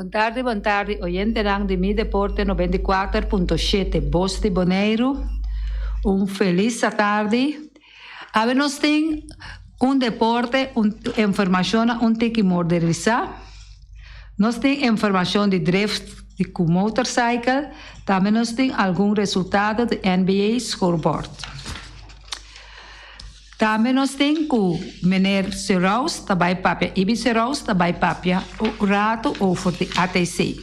Boa tarde, oyente de Mi Deporte 94.7, Voz de Bonaire. Feliz tarde. Nós tem deporte, informação, tem que modernizar. Nós tem informação de drift de motorcycle. Também nós tem algum resultado de NBA scoreboard. Também nós temos o Meneer Serraus, também papia, Ibi Serraus, também papia, o rato ou for de ATC.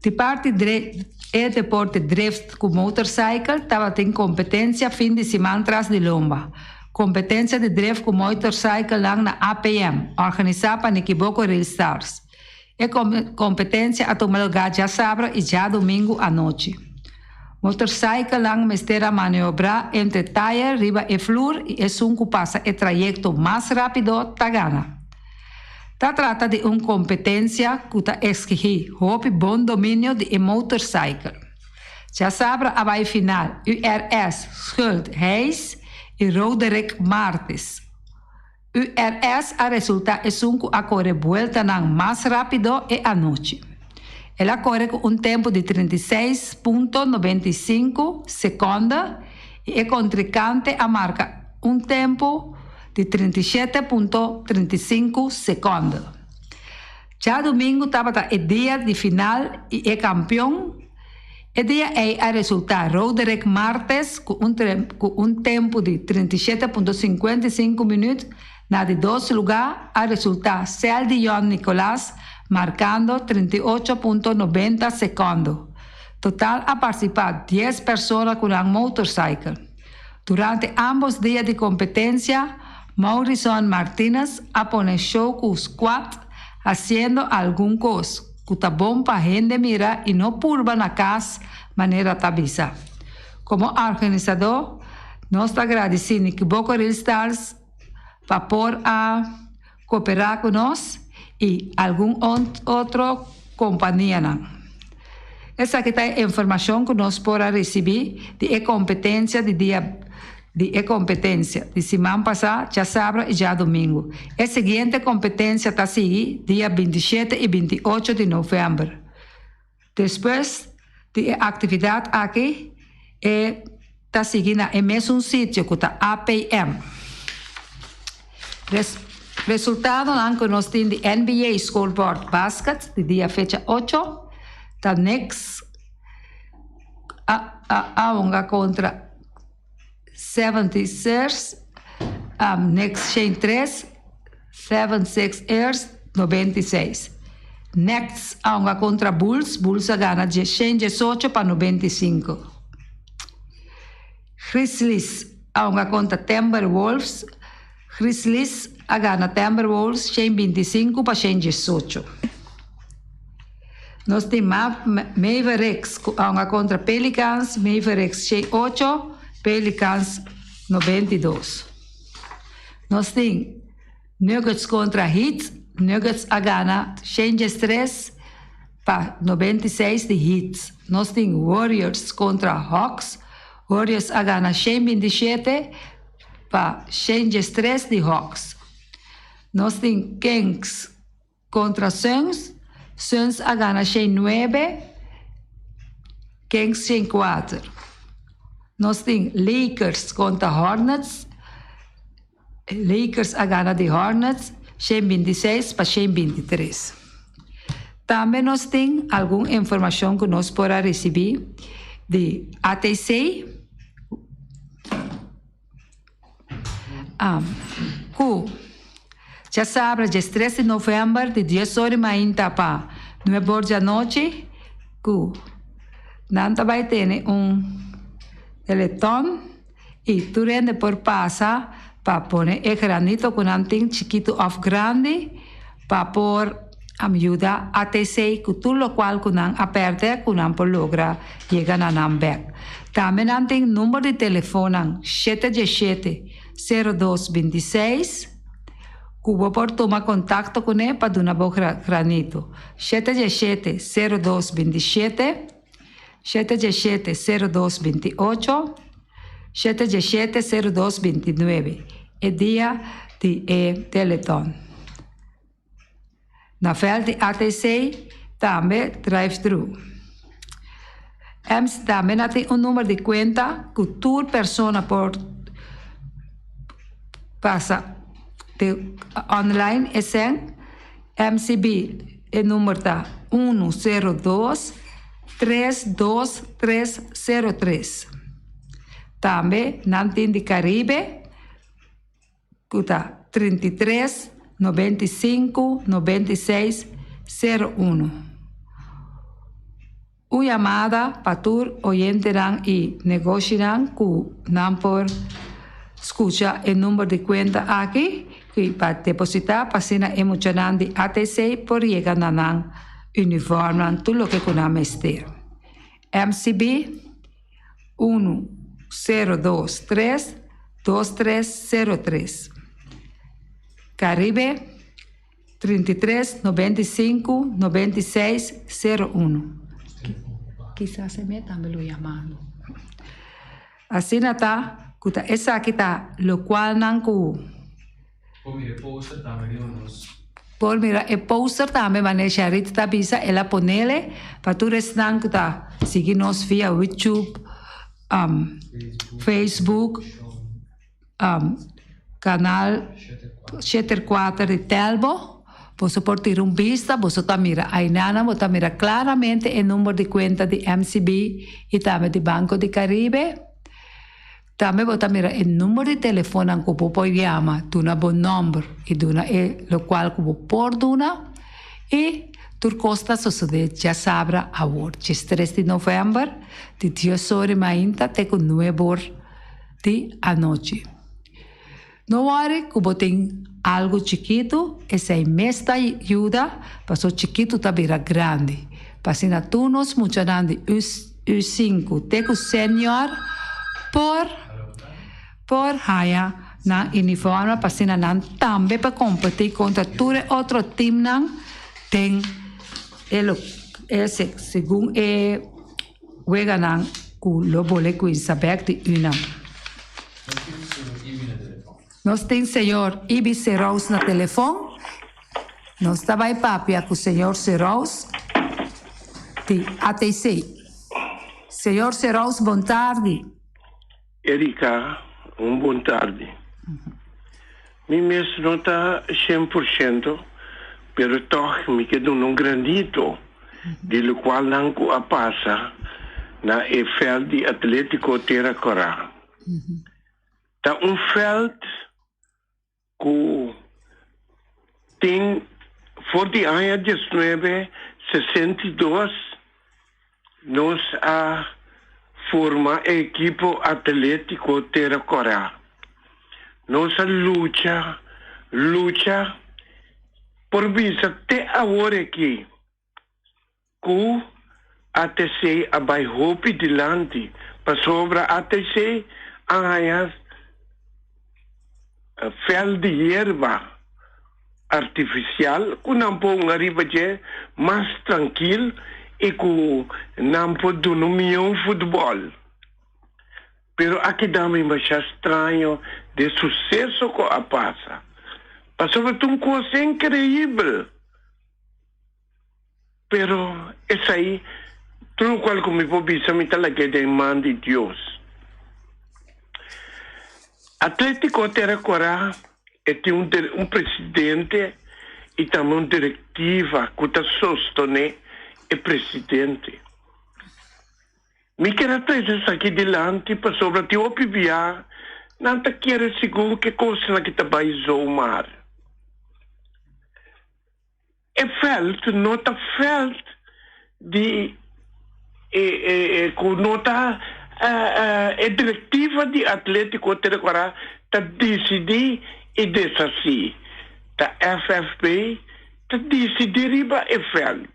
De parte deporte drift com motorcycle, também tem competência fim de semana atrás de lomba. Competência de drift com motorcycle lá na APM, organizada para Nikiboco Real Stars. E competência a tomar já sábado e já domingo à noite. Motorcycle lang mestera maniobrar entre tire, riba e flor e passa o trayecto mais rápido tagana. Trata de uma competência que exige bom domínio de motorcycle. Já sabe a vai final URS Schuld Hayes e Roderick Martins. URS a resulta a correr vuelta mais rápido e à noite. Ela corre com tempo de 36,95 segundos e contrincante a marca tempo de 37,35 segundos. Já domingo estava o dia de final e campeão. O dia a resultar Roderick Martins com tempo de 37,55 minutos. Na de dois lugares, a resultar Celdion Nicolás marcando 38,90 segundos. Total a participar 10 pessoas com um motorcycle. Durante ambos dias de competência, Maurison Martínez pone show com os quatro, fazendo algum coisa que está bom para a gente mirar e não purba na casa, maneira tabisa. Como organizador, nós agradecemos que Boca Real Stars para cooperar com nós e alguma outra companhia. Essa aqui é a informação que nós podemos receber de competência de competência de semana passada, já sábado e já domingo. A seguinte competência está seguindo dia 27 e 28 de novembro. Depois de atividade aqui, está seguindo o mesmo sítio que está APM. Resultado que nós temos de NBA Scoreboard Basket, de dia fecha 8, está Knicks a contra 76ers, Knicks 3, 76ers 96. Knicks a contra Bulls, Bulls a gana 18 para 95. Grizzlies a contra Timberwolves, Grizzlies a gana Timberwolves 25 para 18. Nós temos Mavericks contra Pelicans, Mavericks 8, Pelicans 92. Nós temos Nuggets contra Heat, Nuggets a gana 3 para 96 de Heat. Nós temos Warriors contra Hawks, Warriors a gana 27 para 3 de Hawks. Nós temos Kings contra Suns, Suns a gana 9, Kings 4. Nós temos Lakers contra Hornets, Lakers a gana de Hornets 26 para 23. Também nós temos alguma informação que nós podemos receber de ATC, já sabe, dia 3 de novembro, de 10 horas ainda para 9 horas da noite, que não vai ter teleton e tu rende por passar para pôr o granito que não tem chiquito ou grande para pôr ajuda a TC que tudo o qual que não aperte que não pode lograr chegar na Nambeck. Também não tem número de telefone 717-0226 que vou por tomar contato com ele para dar um granito. 717-0227 717-0228 717-0229 é dia de teleton. Na veld de ATC, também drive-thru. Também tem número de conta que toda pessoa pode passar online. MCB, o número está 102-32303. Também, Nantin de Caribe, que está 33 95 96 01. Uma chamada para tu orientarão e negociarão com não por escuchar o número de conta aqui, que para depositar para ser emocionante de ATC por chegar na uniforme, tudo o que conamos ter. MCB 1023-2303. Caribe 33 95 96 01. Quizás se me também lo llamando. Assim está, essa aqui está, lo qual não cu. Por mira, o poster também, mas Charit está bisa, ela ponele, para tu restan que está, seguir-nos via YouTube, Facebook, canal Sheter 4 de Telbo. Você pode ter vista, você está mira aí nana, você está mira claramente o número de conta de MCB e também de Banco de Caribe. Também você está mira o número de telefone que você pode chamar, tu na bom número e tu na o qual que você pode dar. E tu costa suceder, já sabe, agora, 3 de novembro, de 10 horas ainda, até com 9 horas de a noite. Não worry, que você tem algo chiquito, essa mesma ajuda, para o chiquito também grande. Para se na tu nos mucharan de U5, te com senior, por haya na uniforme, para se na também para competir contra todo outro time, tem esse, segundo juega na com o bole com saber de una. Nós temos o senhor Ibi Serraus no telefone. Nós estamos papia com o senhor Serraus de ATC. Senhor Serraus, boa tarde. Erika, boa tarde. Mi mesmo não está 100%, pero toch me quedo num grandito, de qual não a passa na veld de Atlético Terracorá. Tá veld que tem, for de ano 1962, nós a forma a equipo Atlético Terracorá. Nossa luta por vista até agora aqui, que ATC vai roupa dilante para sobre ATC a fel de erva artificial, que não pode arriba de mais tranquilo e que não pode dar um futebol. Pero aqui dá-me mais estranho de sucesso que a passa. Mas sobretudo uma coisa incrível. Pero essa aí, tudo qual que me pode dizer, me está lá que é mão de Deus. Atlético Terracorá tem um presidente e também uma diretiva que está sustentando o presidente. Me quero trazer isso aqui delante para sobre a opinião, não te quero seguro que coisa que está vai zoomar. Feld, nota feld de nota a diretiva de Atlético Terracorá está decidir e desassi. A FFP está decidir riba e feld.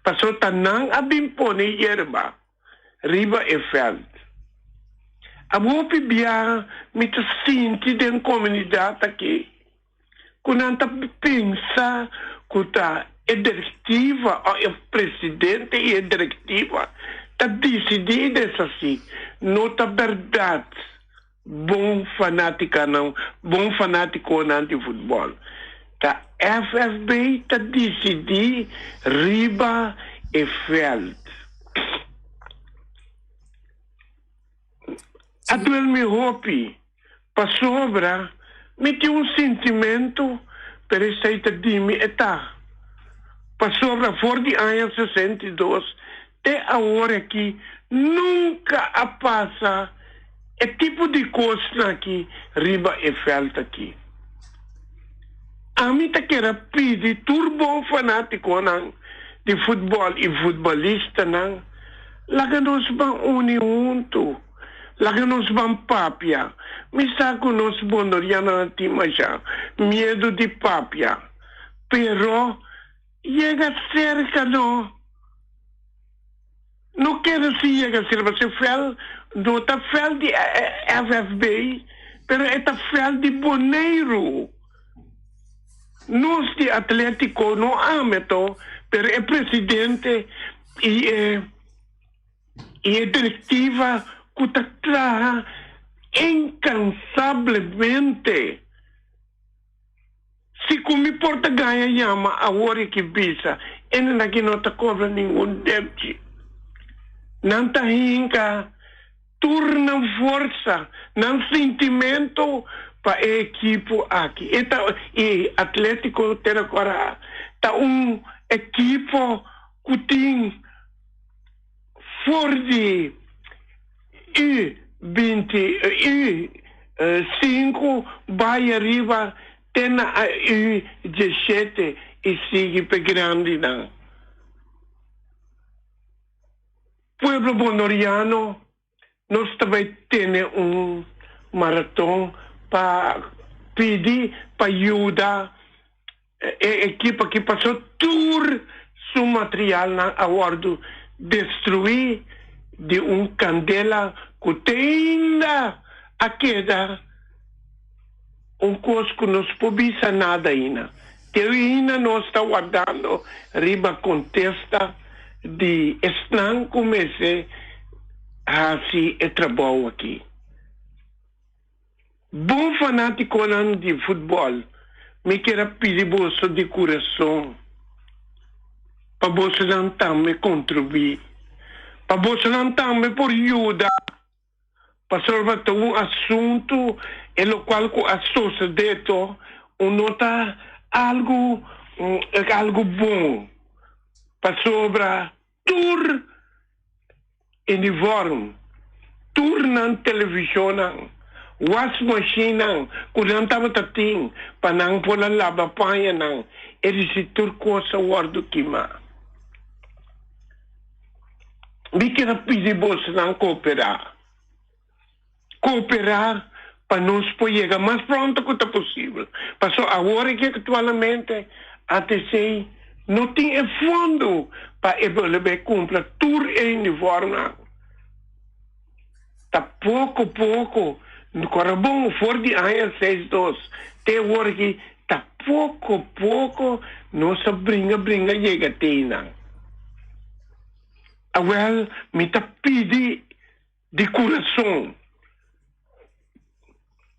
Passou tanang abimpone yerba riba e feld. A boa pibia me te senti den comunidade aqui. Quando anta pensa que a diretiva, o presidente e a diretiva está decidida assim. Não está verdade. Bom fanático não de futebol. Ta FFB ta decidi riba e veld. Atuel me hopi, pa sobra, me tem sentimento per esta dimi età. Pa sobra for di anni 62, te agora aqui nunca a passa é tipo de coisa aqui, riba e veld aqui. A mim tá querendo pedir turbo fanático não, de futebol e futebolista não. Laga nos ban uni junto. Laga nos ban papia. Me saco nos bondoriana tima já. Medo de papia. Pero chega cerca não. Não quero se chega cerca. Se fel, não tá fel de FFB, pero é tá fel de Boneiro. Nós de Atlético não amamos, pero é presidente e é diretiva que está incansavelmente. Se como porta ganha chama a hora que bisa, ele aqui não está cobrando nenhum débito. Não está hinca, turna força, não sentimento para a equipe aqui. E Atlético Teracora está equipe que tem forte e 25 vai arriba tem a 17 e sigue para grande não. Pueblo Bonoriano nós também temos maratón para pedir para ajudar a equipe que passou todo seu material na abordo destruir de candela que ainda a queda coisa que nos pobisa nada ainda. Que ainda nós está guardando riba contesta de estão comece assim é trabalho aqui. Bom fanático de futebol, me quer pedir bolsa de coração, para você não também contribuir, para você não também por ajuda, para resolver assunto, e lo qual a sociedade nota algo bom, para sobra tur uniforme, tur na televisão, wash machine kulang tama tating panang pola laba paya nang erisitur ko sa wardo kima. Bikira pidibos ng cooperar para nos llegar más pronto que posible. Pasó ahora que actualmente ATC no tiene fondo para cumplir tur e uniforme. Ta pouco no Corabão for de anos 62 te worki ta pouco nossa bringa chega tena. Well, me ta pedi de coração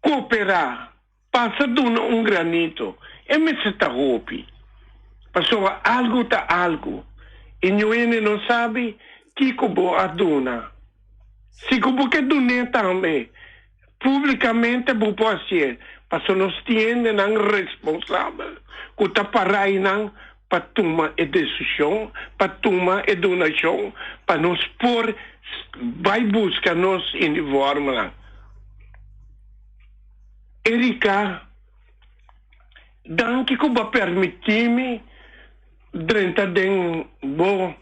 cooperar, passa duna granito e me se ta hopi. Passou algo ta algo e nhoene não sabe que como a duna. Se como que duna também publicamente vou fazer, para nos tiende não responsável, que está parai não para tomar a decisão, para tomar a donação, para nos pôr, vai buscar nos uniforme lá. Erika, danke que vai permitir-me durante um bom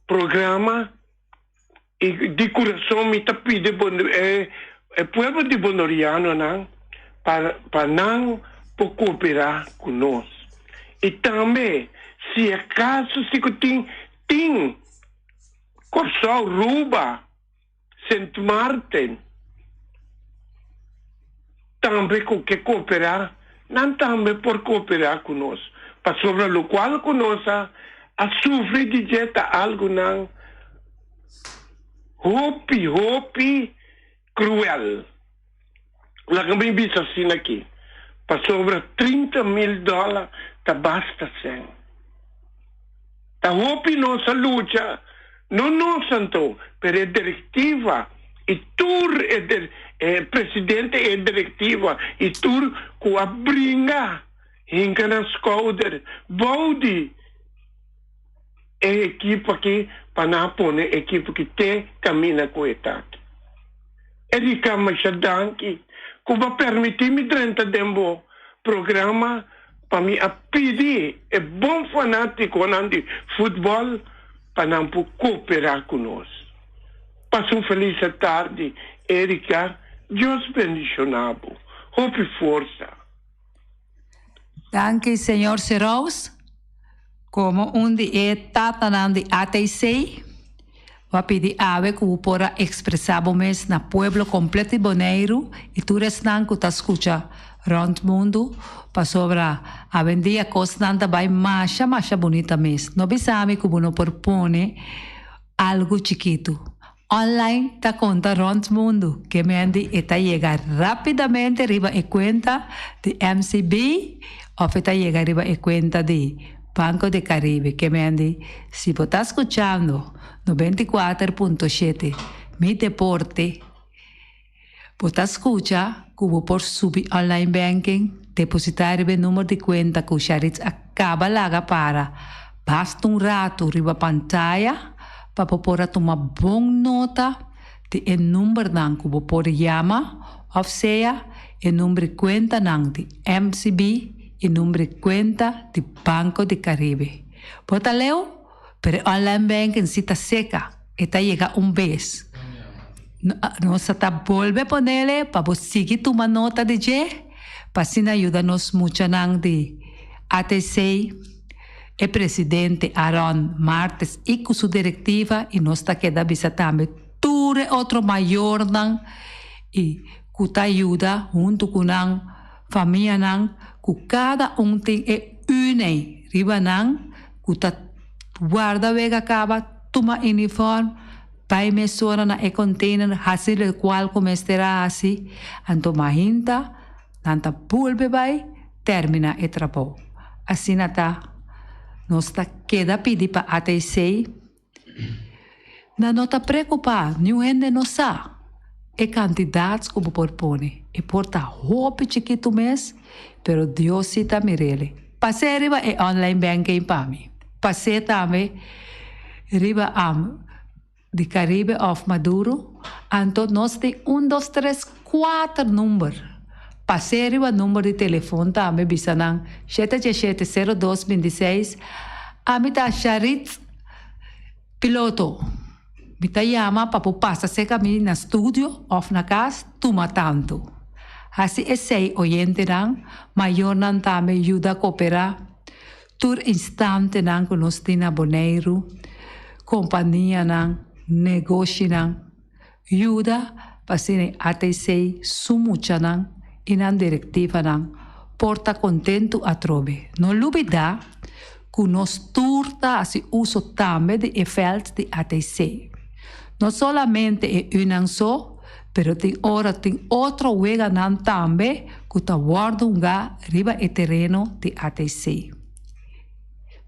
programa e de coração me está pedindo o povo de Bonoriano não para não cooperar conosco. E também, se acaso se tem Corsal Ruba, Saint Martin, também que cooperar, não também por cooperar conosco. Para sobre o qual conosco a sofrer de jeta algo não hopi cruel. Lá também bisa assim aqui. para sobre $30,000 tá basta sem. Tá hopi nossa luta, não nós santo, pero a diretiva e tur presidente e diretiva e tur com a bringa hinca na schouder, body é equipa aqui para não pôr equipa que tem caminha com o ataque. Erika Machadanki, que vai permitir-me durante o programa para me pedir é bom fanático de futebol para não cooperar conosco. Passe uma feliz tarde, Erika. Deus bendicionado. Hope força. Danke, Senhor Serraus. Como dia tatanang de ATC, vai pedir ave que para expressar o mês na pueblo completo de Bonaire e tu restan que tá escuta round mundo para sobre a vendia costante vai macha bonita mês. Não bisame que uno propone algo chiquito. Online ta conta round mundo que me andi e ta llegar rapidamente arriba e cuenta de MCB o ta llegar arriba e cuenta de Banco de Caribe que me andi si vos estás escuchando 94.7 mi deporte vos estás escucha cubo por subir online banking depositar el número de cuenta que Charitz acaba laga para basta un rato arriba pantalla para poder tomar buena nota de el número que vos por llama o sea el número de cuenta de MCB e número de cuenta de Banco de Caribe. Bota leo, pero online banking si está seca, está llega vez. Nos está volve a ponerle para vos seguir tomar nota de je, para sin ayudarnos mucho de ATC, el presidente Aaron Martes y con su directiva y nos está queda visitando ture otro mayor y que te ayuda junto con familia que cada tiene une riba que ta guarda vega acaba toma uniforme pai mesora na e container hasil el cual como estará así anto mahinta tanta pulpe vai termina e trapo assim nata nos ta queda pedir para ATC na nota preocupa new gente não sa e candidatos como propone e porta roupa chiquito mês pero Dios cita mirele. Passei arriba e online banking para mim. Passei também arriba de Caribe of Maduro. Então nós temos 1, 2, 3, 4 números. Passei arriba número de telefone também, bisanang 777-0226. A mim tá Charitz piloto. Me tá chama para passar se caminho na estúdio ou na casa, toma tanto. Assim é sei oyente maior não também ajuda a cooperar. Tur instante não que nós temos Bonaire, companhia não, negócio não, ajuda para ser ATC sumucha não e não diretiva não, porta contento a trove. Não duvida que nós turta assim uso também de efeitos de ATC. Não somente é só, pero tem outro lugar também que está guardando riba o terreno de ATC.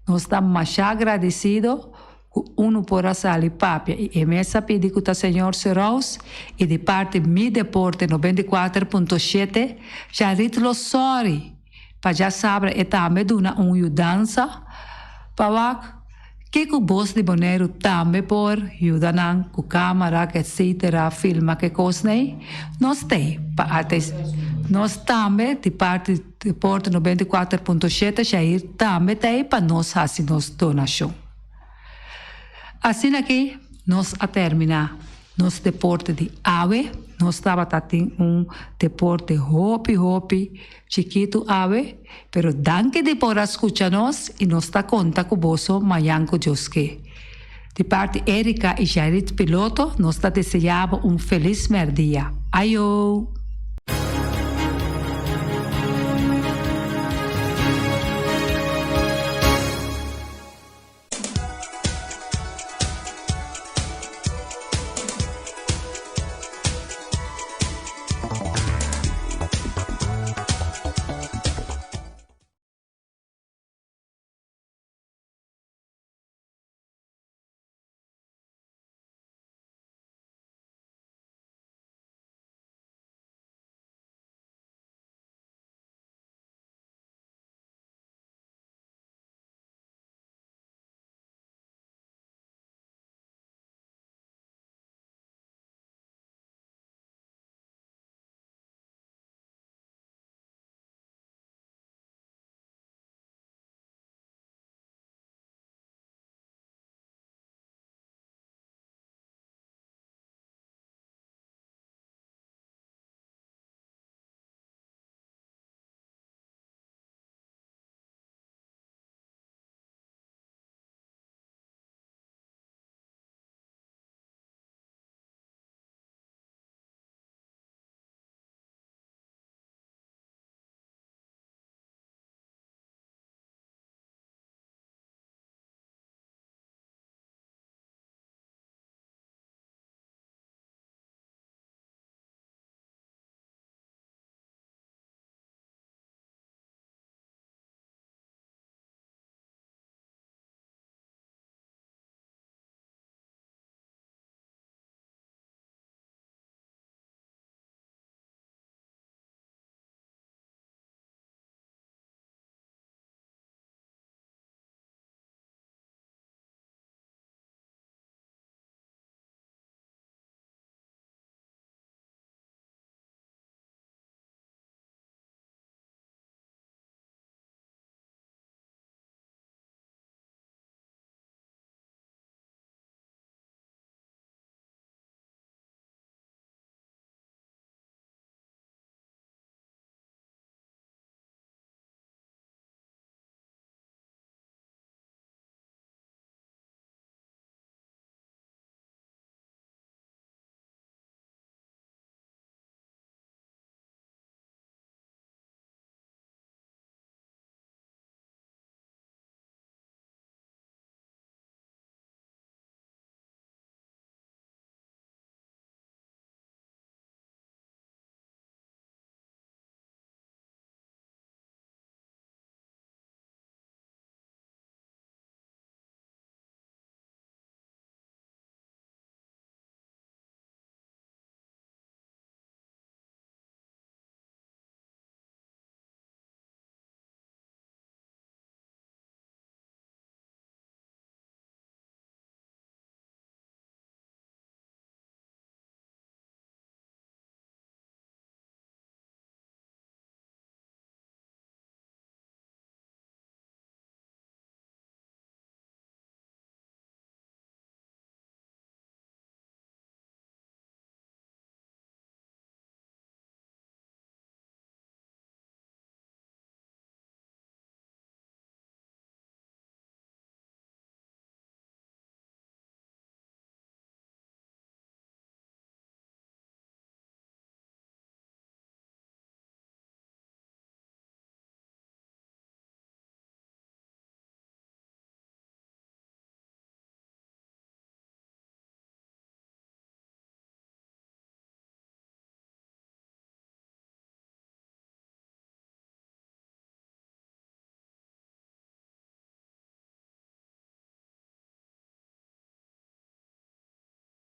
Nós estamos mais agradecidos que uno por salir papia e mesa pedir que o Senhor Serraus e de parte Mi Deporte 94.7 já ritlo sorry para já saber e também dar uma ajudança para que o boss de Bonaire também por ajudar com câmera, etc., filma que cosnei, nós temos para nós também de parte de Porto 94.7 já ir também tem para nós fazer nossa donação. Assim aqui nós a terminar nosso deporte de ave, nós estava tendo deporte hopi chiquito ave, pero danke de por escucharnos e nos está conta com vosso mayanco Joske. De parte Erika e Charitz Piloto, nos está desejando feliz merdia. Ayo!